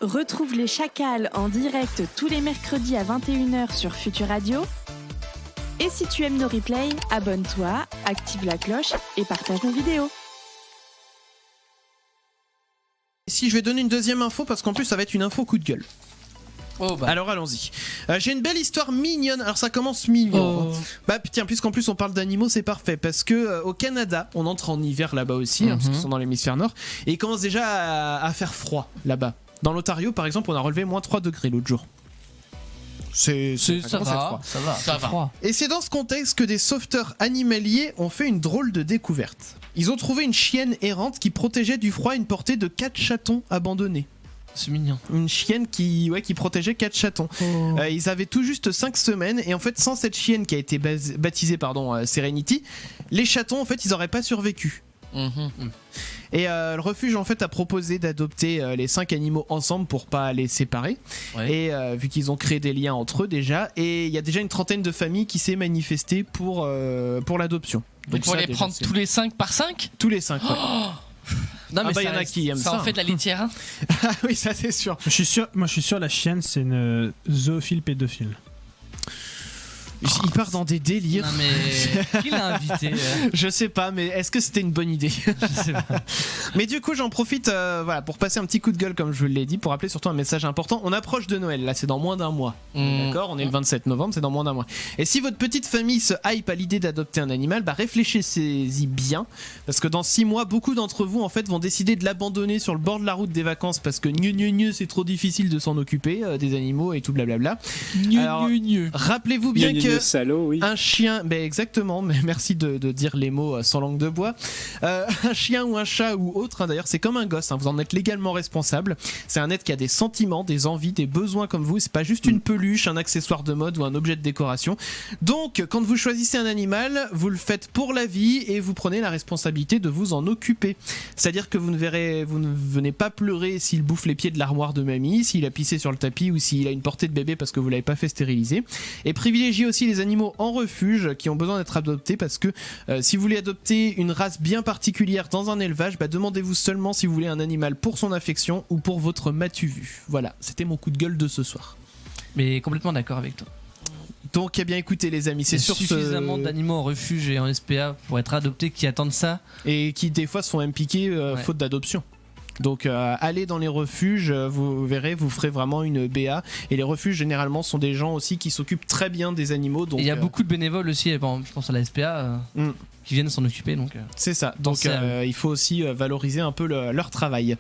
Retrouve les Chacals en direct tous les mercredis à 21h sur Futur Radio. Et si tu aimes nos replays, abonne-toi, active la cloche et partage nos vidéos. Si je vais donner une deuxième info, parce qu'en plus ça va être une info coup de gueule. Oh bah. Alors allons-y. J'ai une belle histoire mignonne. Alors ça commence mignon. Bah tiens, puisqu'en plus on parle d'animaux, c'est parfait. Parce que au Canada, on entre en hiver là-bas aussi, parce qu'ils sont dans l'hémisphère nord. Et il commence déjà à faire froid là-bas. Dans l'Ontario par exemple, on a relevé moins 3 degrés l'autre jour. Ça va. Et c'est dans ce contexte que des sauveteurs animaliers ont fait une drôle de découverte. Ils ont trouvé une chienne errante qui protégeait du froid une portée de 4 chatons abandonnés. C'est mignon. Une chienne qui protégeait 4 chatons. Ils avaient tout juste 5 semaines et en fait sans cette chienne qui a été baptisée Serenity, les chatons en fait ils n'auraient pas survécu. Et le refuge en fait a proposé d'adopter les 5 animaux ensemble pour pas les séparer. Et vu qu'ils ont créé des liens entre eux déjà, et il y a déjà une trentaine de familles qui s'est manifestée pour l'adoption. Donc pour les prendre tous les 5 par 5 ? Tous les 5, ouais. Non mais y en a qui aiment ça. Ça en fait de la litière. Hein. Ah oui, ça c'est sûr. Je suis sûr la chienne c'est une zoophile pédophile. Il part dans des délires. Non mais qui l'a invité Je sais pas, mais est-ce que c'était une bonne idée? Je sais pas. Mais du coup, j'en profite pour passer un petit coup de gueule, comme je vous l'ai dit, pour rappeler surtout un message important. On approche de Noël, là, c'est dans moins d'un mois. D'accord? On est le 27 novembre, c'est dans moins d'un mois. Et si votre petite famille se hype à l'idée d'adopter un animal, réfléchissez-y bien. Parce que dans 6 mois, beaucoup d'entre vous, en fait, vont décider de l'abandonner sur le bord de la route des vacances parce que c'est trop difficile de s'en occuper, des animaux et tout blablabla. Alors, rappelez-vous bien que salaud, oui. un chien, exactement, mais merci de dire les mots sans langue de bois. Un chien ou un chat ou autre, d'ailleurs, c'est comme un gosse, vous en êtes légalement responsable. C'est un être qui a des sentiments, des envies, des besoins comme vous. C'est pas juste une peluche, un accessoire de mode ou un objet de décoration. Donc, quand vous choisissez un animal, vous le faites pour la vie et vous prenez la responsabilité de vous en occuper. C'est-à-dire que vous ne venez pas pleurer s'il bouffe les pieds de l'armoire de mamie, s'il a pissé sur le tapis ou s'il a une portée de bébé parce que vous l'avez pas fait stériliser. Et privilégiez aussi les animaux en refuge qui ont besoin d'être adoptés parce que si vous voulez adopter une race bien particulière dans un élevage, demandez-vous seulement si vous voulez un animal pour son affection ou pour votre matu vu. Voilà, c'était mon coup de gueule de ce soir. Mais complètement d'accord avec toi. Donc, bien écoutez les amis, c'est sûr suffisamment d'animaux en refuge et en SPA pour être adoptés qui attendent ça. Et qui des fois se font même piquer faute d'adoption. Donc allez dans les refuges, vous verrez, vous ferez vraiment une BA. Et les refuges généralement sont des gens aussi qui s'occupent très bien des animaux. Donc, il y a beaucoup de bénévoles aussi, je pense à la SPA, qui viennent s'en occuper. Donc, c'est ça, donc il faut aussi valoriser un peu leur travail.